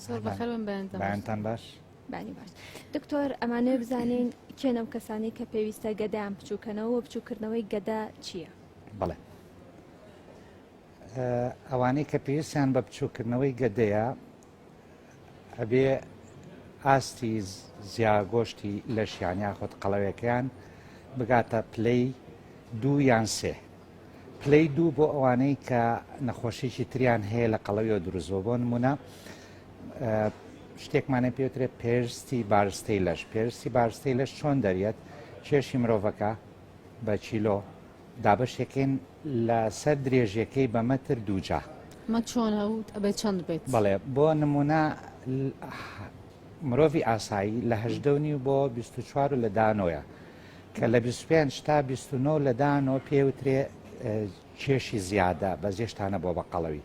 زۆر بەخێر بن بەیانتان باش. بانی باش دکتۆر ئەمانەیە بزانین کێنە و کەسانی کە پێویستە گەدایان بچووکەنەوە بچووکردنەوەی گەدا چییە؟ بڵێ ئەوانەی کە پێویستیان بە بچووکردنەوەی گەدەیە ئەبێ ئاستی زیاگۆشتی لەشیان یاخۆت قەڵەوەکەیان بگاتە پلەی 2 یان 3 پلەی 2 بۆ ئەوانەی کە نەخۆشیی تریان هەیە لە قەڵەویەوە دروستبوو بۆ نمونە شتێکمانە پێوترێت پێرستی بارستەی لەش پێرستی بارستەی لەش چۆن دەریێت کێشی مرۆڤەکە بە چیلۆ دابەشێکین لەسەر درێژیەکەی بە مەتر 2 جا مە چۆنە و ئەبێت چەند بێت بەڵێ بۆ نمونە مرۆڤی ئاسایی لە 18 بۆ 24 لە دانۆیە کە لە 25 تا 29 لە دانۆ پێوترێ کێشی زیادە بە زیێشتانە بۆ بە قەڵەوی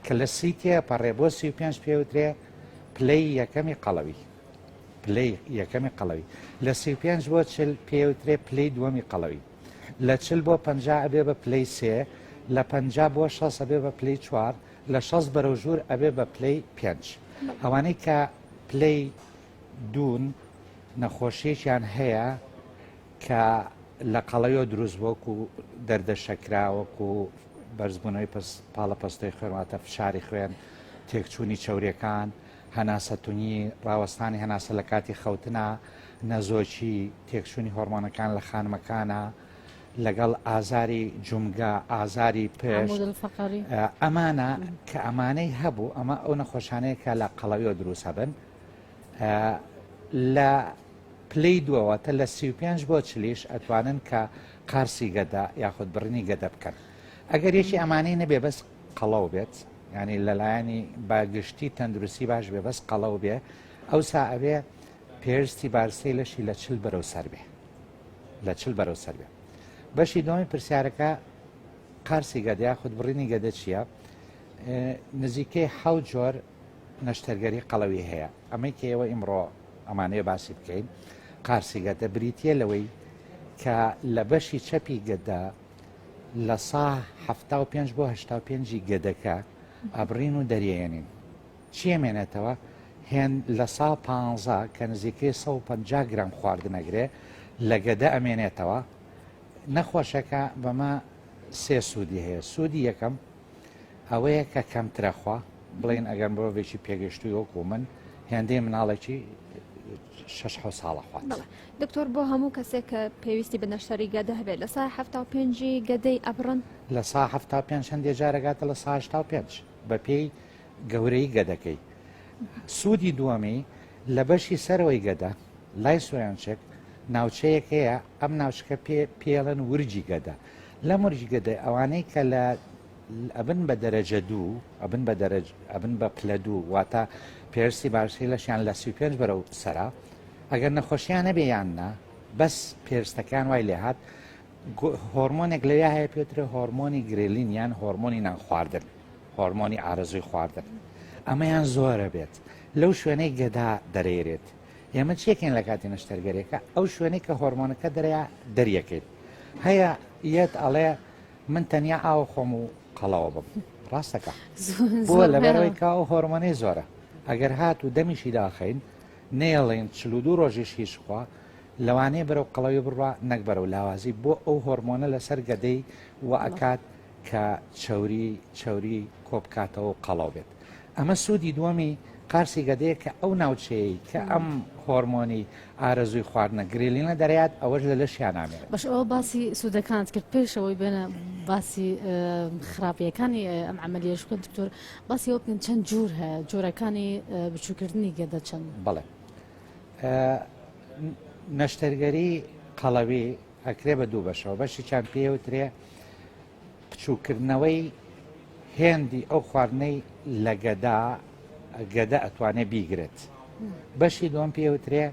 کە لە سیتێ پەڕێ بۆ 35 پێوترێ پلەی یەکەمی قەڵەوی پلەی یەکەمی قەڵەوی لە 35 بۆ 40 پێوترێ پلەی دووەمی قەڵەوی لە 40 بۆ 50 ئەبێ بە پلەی 3 لە 50 بۆ 6 ئەبێ بە پلەی 4 لە 6 بەرەو ژوور ئەبێ بە پلەی 5 ئەوانەی کە پلەی دوون نەخۆشیێکیان هەیە کە لە قەڵەوە دروست وەکو دەردەشەکراوەکو بەرزبوونەوەی پاڵە پەستۆی خوێنواتە فشاری خوێن تێکچوونی چەورەکان هەناسەتونی ڕاوەستانی هەناسە لە کاتی خەوتنە نەزۆکی تێکچوونی هۆرمۆنەکان لە خانمەکانە لەگەڵ ئازاری جومگە ئازاری پێش ئەمانە کە ئەمانەی هەبوو ئەمە ئەو نەخۆشانەیە کە لە قەڵەویەوە دروست هەبن لە پلەی دووەوەتە لە 35 بۆ 40 ئەتوانن کە قارسی گەدا یاخود بڕنی گەدە بکەن ئەگەر یەکی ئەمانەی نەبێ بەس قەڵەو بێت ینی لەلایەنی باگشتی تەندروستی باش بێ بەس قەڵەو بێ ئەوسا ئەبێ پێرستی بارستەی لەشی لە 40 بەرەو سەر بێ لە 40 بەرەو سەر بێ بەشی دومی پرسیارەکە قارسی گەدا یاخود بڕینی گەدە چییە؟ نزیکەی 7 جۆر نەشتەرگەری قەڵەوی هەیە ئەمەی کە ئێوە ئیمڕۆ ئەمانەیە باسی بکەین قارسی گەدە بریتە لەوەی کە لە بەشی چەپی گەدا لە 75 بۆ 85 گەدەکە ئەبڕین و دەریێنین چی ئەمێنێتەوە هێن لە 115 کە نزیکەی 150 گرام خواردنەگرێ لە گەدە ئەمێنێتەوە نەخۆشەکە بەمە 3 سوودی هەیە سوودی یەکەم ئەوەیە کە کەمترەخوا بڵین ئەگەر مرۆڤێکی پێگەشتووی وەکو من هێندەی مناڵێکی 6 ساڵە خوات دکتۆر بۆ هەموو کەسێک کە پێویستی بە نەشتەری گەدە هەبێت لە 75 گەدەی ئەبڕن لە 75 هەندێک جارەگاتە لە 85 بە پێی گەورەی گەدەکەی سوودی دووەمی لە بەشی سەرەوەی گەدە لای سۆیانچێک ناوچەیەک هەیە ئەم ناوچەکە پێڵەن ورجی گەدە لە مرجی گەدە ئەوانەی کە لە ئەبن بە دەرەجە دوو ئەبن بە پلە دوو واتە پێرسی باشی لەشیان لە 35 بەرەو سەرا ئەگەر نەخۆشییان نەبێیاننا بەس پێرستەکان وای لێهات هۆرمۆنێک لەوێ هەیە پێترە هۆرمۆنی گرێلین یان هۆرمۆنی نان خواردن هۆرمۆنی ئارەزوی خواردن ئەمەیان زۆرە بێت لەو شوێنەی گەدا دەرێرێت ئێمە چێکین لە کاتی نەشتەرگەریەکە ئەو شوێنەی کە هۆرمۆنەکە دەریەکەیت هەیە یەت ئەڵێ من تەنیا ئاو خۆم و قەڵەوە بم ڕاستەکە بۆ لەبەرەوەی کا ئەو هۆرمۆنەی زۆرە ئەگەر هات و دەمیشی داخین نێڵێن 42 ڕۆژیش هیچخوا لەوانەیە بەرەو قەڵەوی بڕوا نەک بەرەو لاوازی بۆ ئەو هۆرمۆنە لەسەر گەدەی و ئەکات کە چەوری کۆبکاتەوە قەڵەو بێت ئەمە سوودی دووەمی قارسی گەدەیە کە ئەو ناوچەیە کە ئەم هۆرمۆنی ئارەزوی خواردنە گرێلینە دەرەیات ئەوەش لە لەشیان نامێت بەش ئەوە باسی سوودەکانت کرد پێشەوەی بێنە باسی خراپیەکانی ئەم عملیەش بکەن دکتۆر باسی ئەوە بکەن چەند جوور هەیە جۆرەکانی بچووکردنی گەدە چەند بڵێ نەشتەرگەری قەڵەوی ئەکرێ بە دوو بەشەوە بەشی چیان پێوترێ بچووکردنەوەی هێندی ئەو خواردنەی لە گەدە ئەتوانێت بیگرێت بەشی دووەم پێوترێ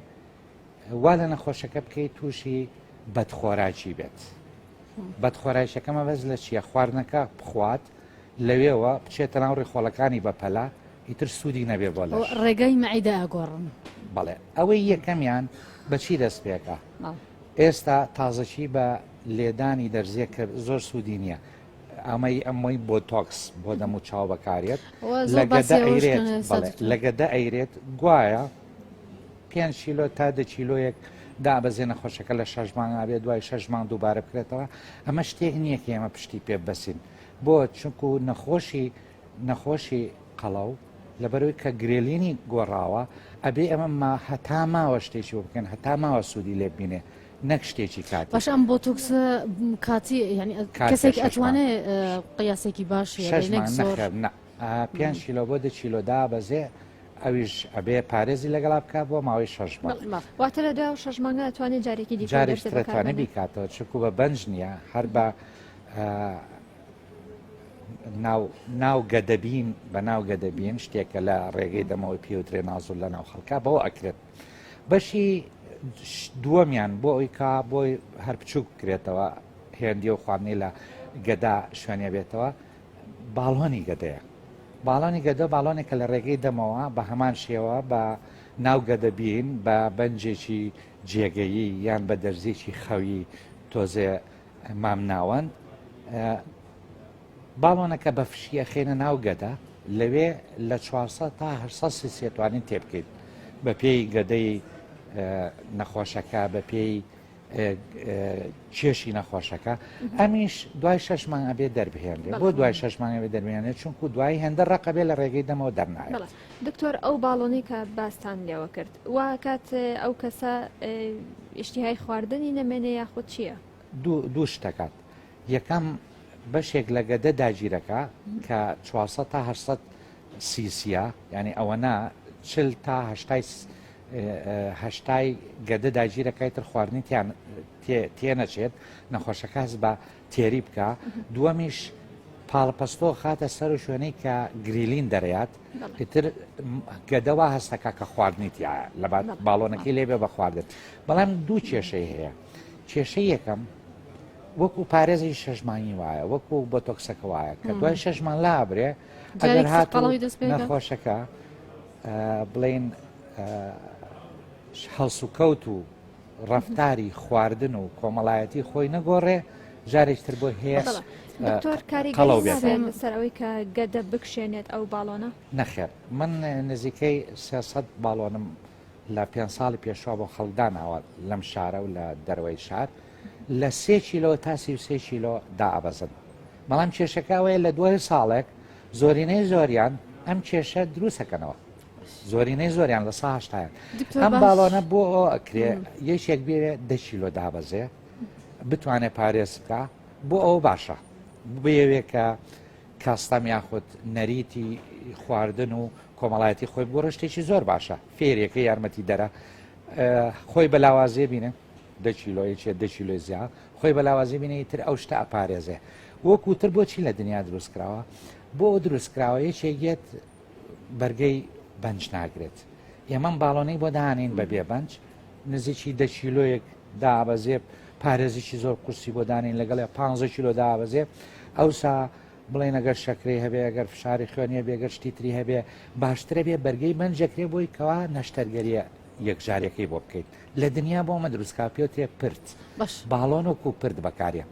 وا لە نەخۆشەکە بکەیت تووشی بەدخۆراکی بێت بەدخۆرایشەکەمە بەس لە چییە خواردنەکە بخوات لەوێەوە بچێتە ناو ڕێخۆڵەکانی بەپەلا ئیتر سوودی نەبێ بۆ لە ڕێگەی مەعیدە ئەگۆڕن بەڵێ ئەوەی یەکەمیان بەچی دەست پێکە ئێستا تازەکی بە لێدانی دەرزیە کە زۆر سوودی نییە ئەمەی بۆ تۆکس بۆ دەم و چاو بەکارێت زۆر باسی ئەوەش کردن ئێستا لەگەدە ئەیرێت گوایە 5 کیلۆ تا 10 کیلۆیەک دابەزێ نەخۆشەکە لە 6 مانگ بێت دوای 6 مانگ دووبارە بکرێتەوە ئەمە شتێک نییە کە ئێمە پشتی پێ بەسین بۆ چونکو نەخۆشی قەڵەو لەبەرەوەی کە گرێلینی گۆڕاوە ئەبێ ئەمە هەتا ماوە شتێکی بکەن هەتا ماوە سوودی لێ ببینێ نەک شتێکی کات باش ئەم بۆ توکس کاتی ینی کەسێک ئەتوانێت قیاسێکی باشی 5 کیلۆ بۆ 10 کیلۆدا بەزێ ئەویش ئەبێ پارێزی لەگەڵا بکە بۆ ماوەی 6 مانگ واتە لە دوای 6 مانگە ئەتوانێت جارێکی جارێکتوانێت بیکاتەوە چکو بە بەنج نییە هەر بە ناو گەدەبین بە ناو گەدەبین شتێکە لە ڕێگەی دەمەوەی پێوترێ نازوو لە ناو خەڵکە بەوە ئەکرێت بەشی دووەمیان بۆ ئەوی کا بۆی هەر بچووک بکرێتەوە هێندی و خواردنی لە گەدا شوێنێ بێتەوە باڵۆنی گەدەیە باڵۆنی گەدە باڵۆنێکە لە ڕێگەی دەمەوە بە هەمان شێوە بە ناو گەدەبین بە بەنجێکی جێگەیی یان بە دەرزێکی خەوی تۆزێ مام ناوەند باڵۆنەکە بە فشیە خێنە ناو گەدا لەوێ لە 400 تا 800 سیسی توانین تێبکەیت بە پێی گەدەی نەخۆشەکە بە پێی کێشی نەخۆشەکە ئەمیش دوای 6 مانگ ئەبێ دەربهێنێ بۆ دوای 6 مانگ ئەبێ دەربێنێت چونکو دوای هێندە ڕقەبێ لە ڕێگەی دەمەوە دەرنایێت دکتۆر ئەو باڵۆنی کە باستان لێوە کرد وا کات ئەو کەسە ئیشتیهای خواردنی نەمێنێ یاخود چییە؟ دوو شتەکات یەکەم بەشێک لە گەدە داگیرەکە کە 400 تا 800 سیسیە ینی ئەوەنا 40 تا 8 گەدە داگیرەکەی تر خواردنی تێنەچێت نەخۆشەکە هەست بە تێری بکە دووەمیش پاڵپەستۆ خاتە سەر و شوێنەی کە گریلین دەرەیات تر گەدەوا هەستەکە کە خواردنی تایە لە باڵۆنەکەی لێبێ بە خواردن بەڵام دوو کێشەی هەیە کێشەی یەکەم وەکو پارێزی 6 مانگی وایە وەکو بۆ تۆکسەکە وایە کە دوای 6 مانگ لابرێ ئەگەر هاتوو نەخۆشەکە بڵین هەڵس و کەوت و ڕەفتاری خواردن و کۆمەڵایەتی خۆی نەگۆڕێ جارێکتر بۆ هەیە دکتۆر کاریگەری سەرەوەی کە گەدە بکشێنێت ئەو باڵۆنە نەخێر من نزیکەی 300 باڵۆنم لە 5 ساڵی پێشوا بۆ خەڵداناوە لەم شارە و لە دەروەی شار لە 3 کیلۆ تا 33 کیلۆ دائەبەزن بەڵام کێشەکەوەیە لە دوای ساڵێک زۆرینەی زۆریان ئەم کێشە دروستەکەنەوە زۆرینەی زۆریان لە ساهشتایان ئەم باڵۆنە بۆ ئەکرێ یەکێک بێ 10 کیلۆ دابەزێ بتوانێت پارێز بکە بۆ ئەوە باشە بێوێ کە کاستەم یاخود نەریتی خواردن و کۆمەڵایەتی خۆی بۆ ڕشتێکی زۆر باشە فێرێکە یارمەتی دەرە خۆی بەلاوازێ بینە 10 کیلۆیەکێ 10 کیلۆی زیاد خۆی بەلاوازی بینێ تر ئەو شتە ئەپارێزێ وەکوتر بۆچی لە دنیا دروستکراوە بۆ دروستکراوە یەکێگێت بەرگەی بەنج ناگرێت ئێمەم باڵۆنەی بۆ دانین بە بێ بەنج نزیکی 10 کیلۆیەک دابەزێ پارێزیی زۆر قورسی بۆ دانین لەگەڵ 15 کیلۆ دابەزێ ئەوسا بڵێن ئەگەر شەکرەی هەبێ ئەگەر فشاری خوێنیە بێگەر شتی تری هەبێ باشترە بێ بەرگەی بەنجەکرێ بۆی کەوا نەشتەرگەریە یەکجارەکەی بۆ بکەیت لە دنیا بۆ ئەمە دروستکا پێوتێ پرت باڵۆن وەکو پرت بەکارێ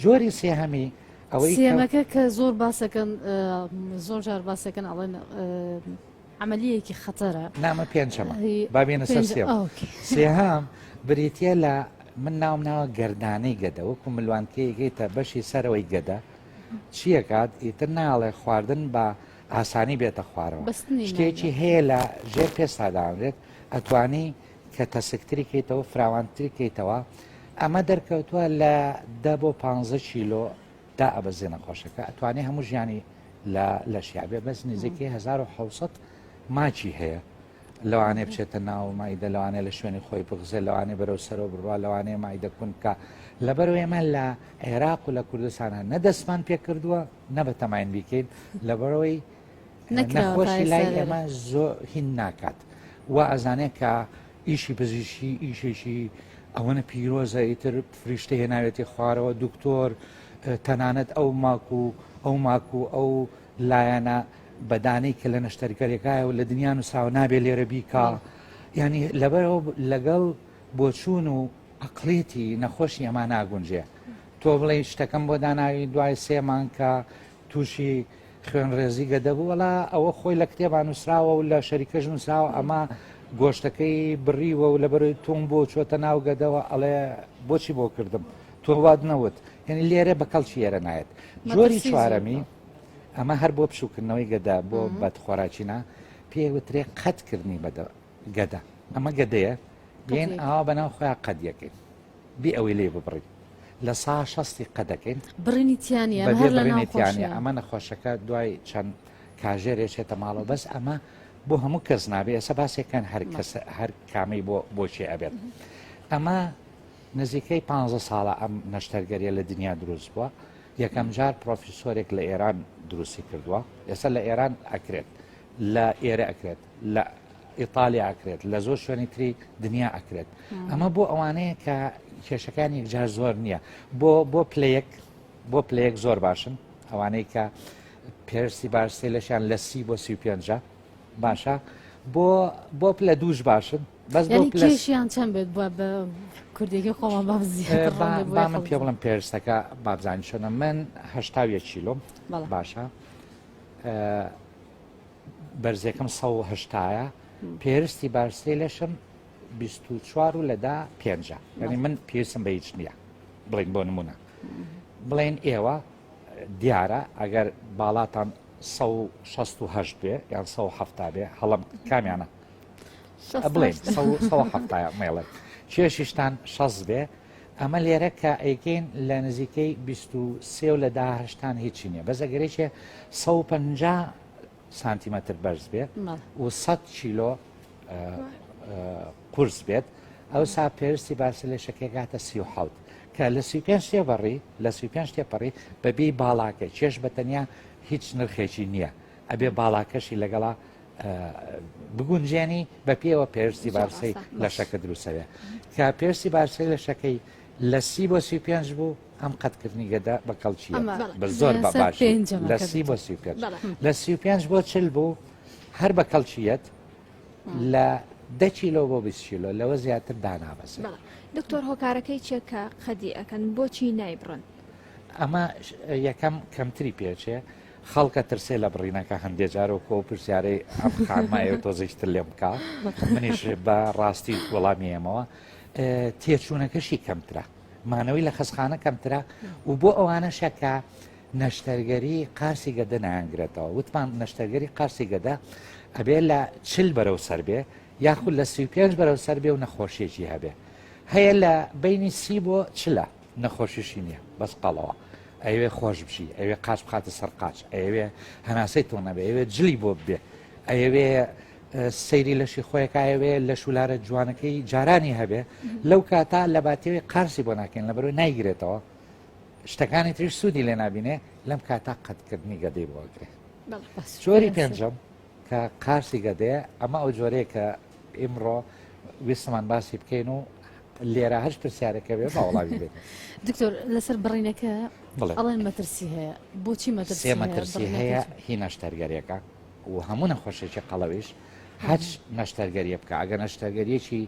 جۆری سێهەمی ئەوەی سێمەکە کە زۆر باسەکەن زۆر جار باسەکەن ئەڵێن عملیەکی خەتەرە نامە پێنجەمە بابێنە سەر سێهام بریتە لە من ناوم ناوە گەردانەی گەدە وەکو ملوانکەیەکەیتە بەشی سەرەوەی گەدە چیەکات ئیتر ناڵێ خواردن بە ئاسانی بێتە خوارەوە شتێکی هەیە لە ژێر پێستاداێت ئەتوانی کە تەسکتری کەیتەوە فراوانتری کەیتەوە ئەمە دەرکەوتووە لە 10 بۆ 15 کیلۆ دا ئەبەزێ نەخۆشەکە ئەتوانێ هەموو ژیانی لە شیابێ بەس نزیکەی 1970 ماچی هەیە لەوانێ بچێتە ناو مایدە لەوانێ لە شوێنی خۆی بغزێ لەوانێ بەرەو سەرەوە بڕوا لەوانێ مایدە کونکە لەبەرەوە ئێمە لە عێراق و لە کوردستانە نەدەستمان پێکردووە نەبەتەماین بیکەین لەبەرەوەی نەخۆشی لای ئێمە زۆر هین ناکات و ئەزانێت کە ئیشی پزیشکی ئیشێکی ئەوەنە پیرۆزە ئیتر فریشتە هێناوێتی خوارەوە دکتۆر تەنانەت ئەو ماکو ئەو لایەنە بەدانەی کە لە نەشتەرگەرێکایە و لە دنیا و ساو نابێ لێرە بیکە ینی لەبەرەوە لەگەڵ بۆچوون و عقلێتی نەخۆشی ئەمە ناگونجێ تۆ تۆ بڵێ شتەکەم بۆ داناوی دوای 3 مانگ کە تووشی خوێن ڕێزی گەدەبوو وڵا ئەوە خۆی لە کتێبان نووسراوە و لە شەریکەش نووسراوە ئەمە گۆشتەکەی بڕیوە و لە بەرەوەی تۆم بۆ چۆتە ناو گەدەوە ئەڵێ بۆچی بۆ کردم تۆ واد نەوت یعنی لێرە بەکەڵکی ئێرە نایەت جۆری چوارەمی ئەمە هەر بۆ پشوکردنەوەی گەدا بۆ بەدخۆراچینە پێوترێ قەتکردنی گەدا ئەمە گەدەیە بێن ئاوا بەناو خۆیان قەت یەکەین بی ئەوەی لێ ببڕی لە 160 قەدەکەین بڕینیتیانە ئەمە نەخۆشەکە دوای چەند کاژێرێشێتە ماڵەوە بەس ئەمە بۆ هەموو کەس نابێ ئێستا باسێکەن هەر کامی بۆچی ئەبێت ئەمە نزیکەی 15 ساڵە ئەم نەشتەرگەریە لە دنیا دروست بووە یەکەم جار پرۆفیسۆرێک لە ئێران دروستی کردووە ئێستا لە ئێران ئەکرێت لە ئێرە ئەکرێت لە ئیتالیا ئەکرێت لە زۆر شوێنی تری دنیا ئەکرێت ئەمە بۆ ئەوانەیە کە کێشەکانی یەکجار زۆر نییە بۆ پلەیەک زۆر باشن ئەوانەی کە پێرسی باشسێ لەشیان لە 30 بۆ 35 باشە بۆ پلە دووش باشن بەس کێشیان چەند بێت بووە بە کوردێکی خۆمان با من پێ بڵم پێرستەکە بابزانانی شوێنە من 80 کیلۆم باشە بەرزەکەم 180ە پێرستی بارسێ لەشم 24 و لەدا 5 یعنی من پێویستم بە هیچ نییە بڵین بۆ نمونە بڵێن ئێوە دیارە ئەگەر باڵاتان 168 بێ یان 170 بێ هەڵم کامیانە بڵێن 170 مێڵێ کێشیشتان 6 بێ ئەمە لێرە کە ئەیکەین لە نزیکەی 23 و لە داهشتان هیچی نییە بەزەگەرێکێ 150 سانتیمەتر بەرز بێت و 100 کیلۆ قورس بێت ئەو سا پێرستی بارسلێشەکە گاتە 37 کە لە 35 تێبڕی لە 35 تێپەڕی بەبێ باڵاکە چێش بەتەنیا هیچ نرخێکی نییە ئەبێ باڵاکەشی لەگەڵا بگونجێنی بە پێوە پێرستی بارسی لە شەکە دروستەوێ کە پێرسی بارسی لە شەکەی لە 30 بۆ 35 بوو ئەم قەتکردنی گەدا بە کەڵچیە بە زۆر باش لە 30 بۆ 35 لە 35 بۆ 40 بوو هەر بە کەڵچیەت لە 10 کیلۆ بۆ 20 کیلۆ لەوە زیاتر دانابەسێت دکتۆر هۆکارەکەی چیە کە خەدی ئەکەن بۆچی نایبڕن ئەمە یەکەم کەمتری پێچێ خەڵکە ترسێ لە بڕینەکە هەندێک جارۆکۆ پرسیارەی ئەم خانمایە تۆزیشتر لێم بکە منیش بە ڕاستی وەڵامی ئێمەوە تێچوونەکەشی کەمترە مانەوەی لە خەسخانە کەمترە و بۆ ئەوانەشە کە نەشتەرگەری قارسی گەدە نایانگرێتەوە وتمان نەشتەرگەری قارسی گەدە ئەبێ لە 40 بەرەو سەر بێ یاخود لە 35 بەرەو سەر بێ و نەخۆشیێکی هەبێ هەیە لە بینی 30 بۆ 40 نەخۆشیشی نییە بەس قەڵەوە ئەوێ خۆش بشی ئەوێ قاچ بخاتە سەر قاچ ئەوێ هەناسەی تۆ نەبێ ئەوێ جلی بۆ بێ ئەوێ سەیری لەشی خۆیەکە ئەوێ لە شولارە جوانەکەی جارانی هەبێ لەو کاتا لە باتێوی قارسی بۆ ناکەین لە بەرەوەی نایگرێتەوە شتەکانی تریش سوودی لێ نبینێ لەم کاتا قەتکردنی گەدەی بۆگرێ جۆری پێنجەم کە قارسی گەدەیە ئەمە ئەو جۆرەیە کە ئیمڕۆ ویستمان باسی بکەین و لێرە هەش پرسیارەکە بێ باوەڵاوی بێت دکتۆر لەسەر بڕینەکە ئەڵێن مەترسی هەیە بۆچی مەترسی هەیە هی نەشتەرگەریەکە و هەموو نەخۆشێکی قەڵەویش هەچ نەشتەرگەریە بکە ئەگەر نەشتەرگەریەکی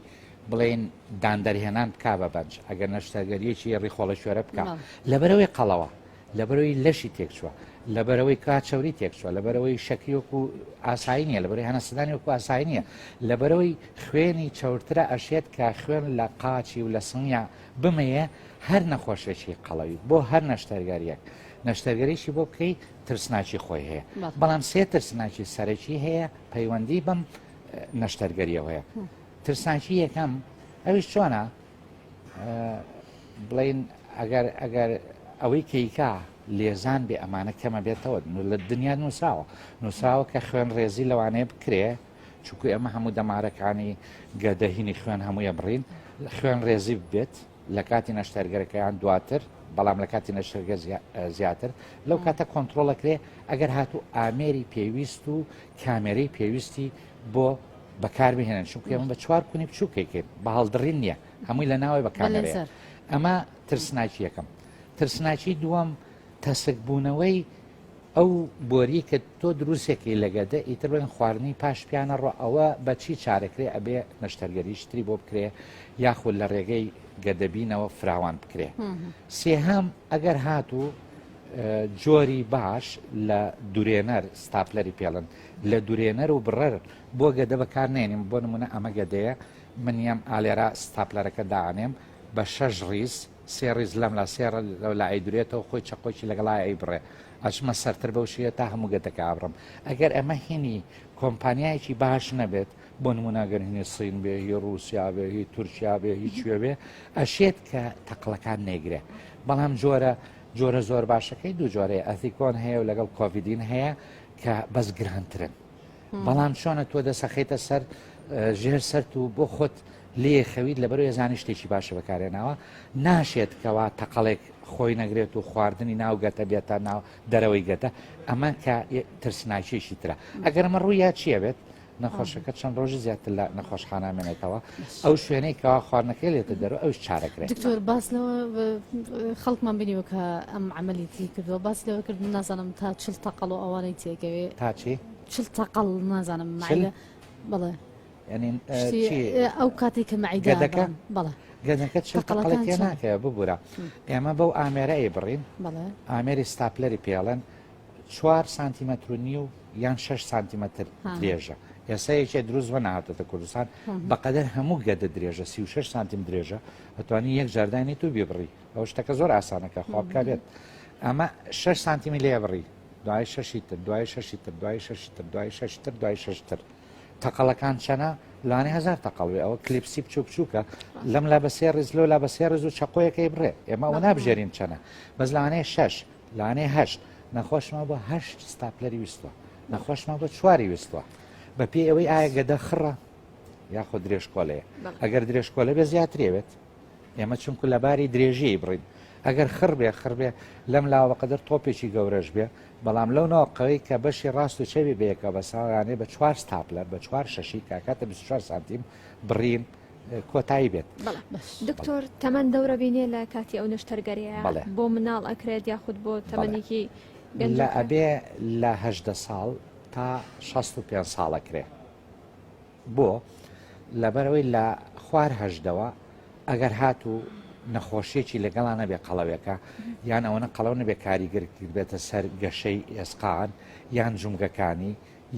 بڵێن دادەرهێنان بک بە بەنج ئەگەر نەشتەرگەریەکی ڕیخۆڵە شوێرە بکە لەبەرەوەی قەڵەوە لەبەرەوەی لەشی تێکچووە لەبەرەوەی کاچەوری تێکچووە لەبەرەوەی شەکیۆک و ئاسایی نیە لەبەرەوەی هەنەسەدانی وەکو ئاسایی نیە لەبەرەوەی خوێنی چەورترە ئەشێت کە خوێن لە قاچی و لە سنگیا بمەیە هەر نەخۆشێکی قەڵەوی بۆ هەر نەشتەرگەریەک نەشتەرگەریشی بۆ بکەی ترسناچی خۆی هەیە بەڵام سێ ترسناچی سەرەکی هەیە پەیوەندی بەم نەشتەرگەریەوەیە ترسناچی یەکەم ئەویش چۆنە بڵین ئەگەر ئەوەی کەیکا لێزان بێ ئەمانە کەمە بێتەوە لە دنیا نووسراوە کە خوێن ڕێزی لەوانەیە بکرێ چونکو ئەمە هەموو دەمارەکانی گەدەهینی خوێن هەموویە بڕین خوێن ڕێزی بێت لە کاتی نەشتەرگەرەکەیان دواتر بەڵام لە کاتی نەشتەرگە زیاتر لەو کاتە کۆنتترۆلەکرێ ئەگەر هاتوو ئامێری پێویست و کامێرەی پێویستی بۆ بەکاربهێنن چونکە ئەمە بە چوار کونی بچووکێکێت بە هەڵدڕین نییە هەمووی لە ناوی بەکارێت ئەمە ترسناچی یەکەم ترسناچی دووەم تەسکبوونەوەی ئەو بۆری کە تۆ دروستێکی لەگەدە ئیتر بن خواردنی پاش پیانە ڕۆ ئەوە بەچی چارەکرێ ئەبێ نەشتەرگەری شتری بۆ بکرێ یاخود لە ڕێگەی گەدەبینەوە فراوان بکرێ سێهام ئەگەر هاتوو جۆری باش لە دوورێنەر ستاپلەری پێڵن لە دوورێنەر و بڕەر بۆ گەدە بەکار نێنیم بۆ نمونە ئەمە گەدەیە منیام ئالێرا ستاپلەرەکە داانێم بە 6 ڕیز 3 ڕیز لەم لە سێ لە ئەیدورێتەوە خۆی چقۆکی لەگەڵای ئەیبڕێ ئەچمە سەرتر بەو شویە تا هەموو گەتەکە ئابڕم ئەگەر ئەمە هینی کۆمپانیایکی باش نەبێت بۆ نموناگەر هینی سین بێ هی رووسیا بێ هی تورکیا بێ هیچ شوێ بێ ئەشێت کە تەقلەکان نێگرێ بەڵام جۆرە زۆر باشەکەی دوو جۆرەیە ئەتیکۆن هەیە و لەگەڵ کۆڤیدین هەیە کە بەس گرانترن بەڵام چۆنە تۆ دەسەخیتە سەر ژێر سەرت و بۆ خۆت لێ خەوید لەبەرەوە ێزانی شتێکی باشە بەکارێناوە ناشێت کەوا تەقەڵێک خۆی نەگرێت و خواردنی ناوگەتە بێتە ناو دەرەوەی گەتە ئەمە کە ترسناکیێکی ترە ئەگەر ئەمە ڕوویا چیە بێت نەخۆشەکە چەند ڕۆژی زیاتر لە نەخۆشخانامێنێتەوە ئەو شوێنەی کەوا خواردنەکەی لێتە دەرەوە ئەوش چارەکرێت دکتۆر باسلەوە خەڵکمان بینیوە کە ئەم عملیتی کردووە باس لەوە کرد نازانم تا چل تەقەڵ و ئەوانەی تێکەوێ تا چی چل تەقەڵ نازانم مایلە بەڵێ ئەو کاتێک کە مەعیدەکە بەڵێ گەدەکە چ تەقەڵێک تێ ناکەوە ببوورە ئێمە بەو ئامێرەی بڕین ئامێری ستاپلەری پێڵەن 4 سانتیمەتر و نیو یان 6 سانتیمەتر درێژە ئێسایەکێ دروست بە نهاتێتە کوردستان بەقەدەر هەموو گەدە درێژە 36 سانتیم درێژە ئەتوانی یەک جاردانی تو بێبڕی ئەو شتەکە زۆر ئاسانەکە خوابکە بێت ئەمە 6 سانتیمی لێ بڕی دوای 6 تر دوای 6 تر دوای 6 تر دوای 6 تر دوای 6 تر تەقەڵەکان چەنە لانێ 1000 تەقەڵوێ ئەوە کلیپسی بچوو بچووکە لەم لا بە سێ ڕێز لەو لا بە سێ ڕێز و چەقۆیەکەی بڕێ ئێمە ئەوە نابژێرین چەنە بەس لانێ 6 لانێ 8 نەخۆشمە بۆ 8 ستاپلەری ویستوە نەخۆشمە بۆ 4 ویستوە بە پێی ئەوەی ئایا گەدە خڕە یاخۆ درێژکۆلەیە ئەگەر درێژکۆلە بێ زیاترێوێت ئێمە چونکو لەباری درێژی بڕین ئەگەر خڕ بێ لەم لاوە بەقەدەر تۆپێکی گەورەش بێ بەڵام لەو ناوقەوەی کە بەشی ڕاست و چەوی بەیەکە بە ساوانێ بە 4 ستاپلەر بە 4 شەشی کاکاتە 24 سانتیم بڕین کۆتایی بێت دکتۆر تەمەەن دەورە بینێ لە کاتی ئەو نشتەرگەریە بۆ مناڵ ئەکرێت یاخود بۆ تەمەنێکی لە ئەبێ لە 18 ساڵ تا 65 ساڵەکرێ بۆ لەبەرەوەی لە خوار هەژدەوە ئەگەر هاتوو نەخۆشیێکی لەگەڵا نەبێ قەڵەوێکە یان ئەوەنە قەڵەو نەبێ کاریگەر بێتە سەر گەشەی ئێسقان یان جومگەکانی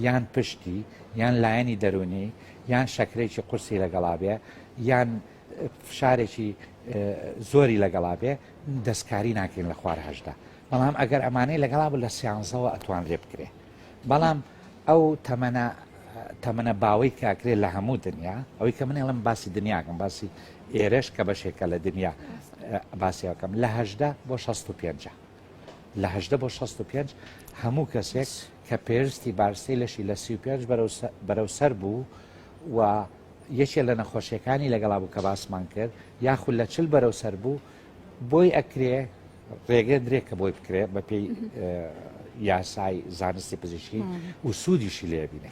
یان پشتی یان لایەنی دەرونی یان شەکرێکی قورسی لەگەڵا بێ یان فشارێکی زۆری لەگەڵا بێ دەستکاری ناکەین لە خوار هەژدا بەڵام ئەگەر ئەمانەی لەگەڵا بوو لە سیانزەوە ئەتوان لێ بکرێ بەڵام ئەو تەمەنە باوەی کاکرێت لە هەموو دنیا ئەوەی کە منێڵم باسی دنیاکەم باسی ئێرەش کە بەشێکە لە دنیا باسیەکەم لە 18 بۆ 65 لە 18 بۆ 65 هەموو کەسێک کە پێویستی بارسی لەشی لە 35 بەرەو سەر بوو و یەکێ لە نەخۆشیەکانی لەگەڵا بوو کە باسمان کرد یاخود لە 40 بەرەو سەر بوو بۆی ئەکرێ ڕێگە درێکە بۆی بکرێت بە پێی یاسای زانستی پزیشکی و سوودیشی لێبینێ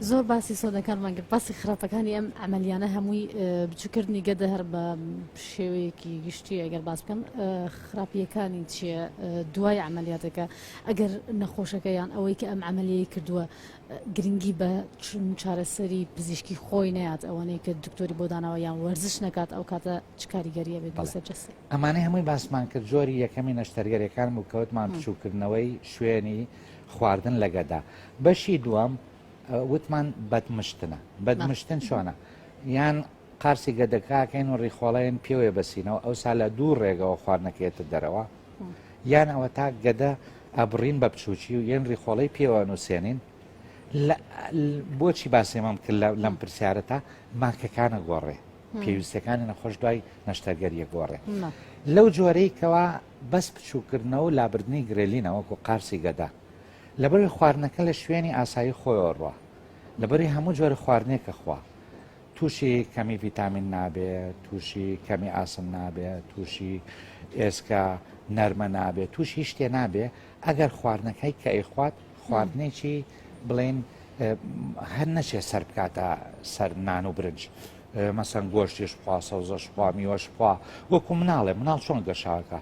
زۆر باسی سۆدەکانمان کرد باسی خراپەکانی ئەم ئەمەلیانە هەمووی بچووکردنی گەدە هەر بە شێوەیەکی گشتی ئەگەر باس بکەم خراپیەکانی چییە دوای ئەمەلیاتەکە ئەگەر نەخۆشەکەیان ئەوەی کە ئەم ئەمەلیەی کردووە گرنگی بە چارەسەری پزیشکی خۆی نەیات ئەوەنەی کە دکتۆری بۆ داناوە یان وەرزش نەکات ئەو کاتە چ کاریگەریە بێت بەسەرجەستی ئەمانەی هەمووی باسمان کرد جۆری یەکەمی نەشتەرگەریەکان و کەوتمان بچووکردنەوەی شوێنی خواردن لەگەدا بەشی دووەم وتمان بەدمشتنە بەدمشتن چۆنە یان قارسی گەدەکاکەین و ڕیخۆڵەیەن پێوێ بەسینەوە ئەو سا لە دوو ڕێگەوە خواردنەکەێتە دەرەوە یان ئەوە تا گەدە ئەبڕین بە بچووکی و یەن ڕیخۆڵەی پێوە نووسێنین بۆچی باسێمەم کرد لەم پرسیارەتە ماکەکانە گۆڕێ پێویستەکانی نەخۆش دوای نەشتەرگەریە گۆڕێ لەو جۆرەی کەوا بەس بچووکردنەوە و لابردنی گرێلینەوەکو قارسی گەدا لەبەری خواردنەکە لە شوێنی ئاسایی خۆیەوە ڕوە لەبەری هەموو جۆرە خواردنێکە خوا تووشی کەمی ڤیتامین نابێت تووشی کەمی ئاسن نابێت تووشی ئێسکە نەرمە نابێت تووشی شتێ نابێ ئەگەر خواردنەکەی کە ئەیخوات خواردنێکی بڵێن هەر نەچێت سەر بکاتە سەر نان و برنج مەسەن گۆشتیش خوا سەوزەش خوا میوەش خوا وەکو مناڵێ مناڵ چۆن گەشاکە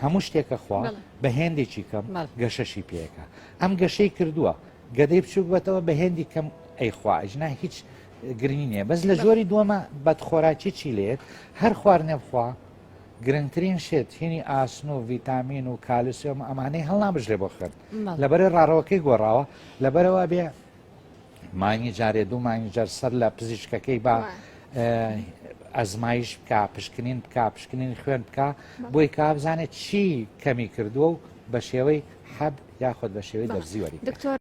هەموو شتێکە خوا بە هێندێکی کەم گەشەشی پێەکە ئەم گەشەی کردووە گەدەی بچووک بێتەوە بە هێندی کەم ئەیخوا ئەجنا هیچ گرنگی نییە بەس لە ژۆری دووەمە بەدخۆراکی چی لێت هەر خواردنێ بخوا گرنگترین شێت هینی ئاسن و ڤیتامین و کالسیۆم ئەمانەی هەڵنابژێ بۆ خوێن لەبەر ڕاڕەوەکەی گۆڕاوە لەبەرەوە بێ مانگی جارێ دوو مانگی جار سەر لە پزیشکەکەی با ئەزمایش بکە پشکنین بکە پشکنین خوێن بکە بۆی کا بزانێت چی کەمی کردووە و بە شێوەی حەب یاخۆت بە شێوەی دەرزیوەری.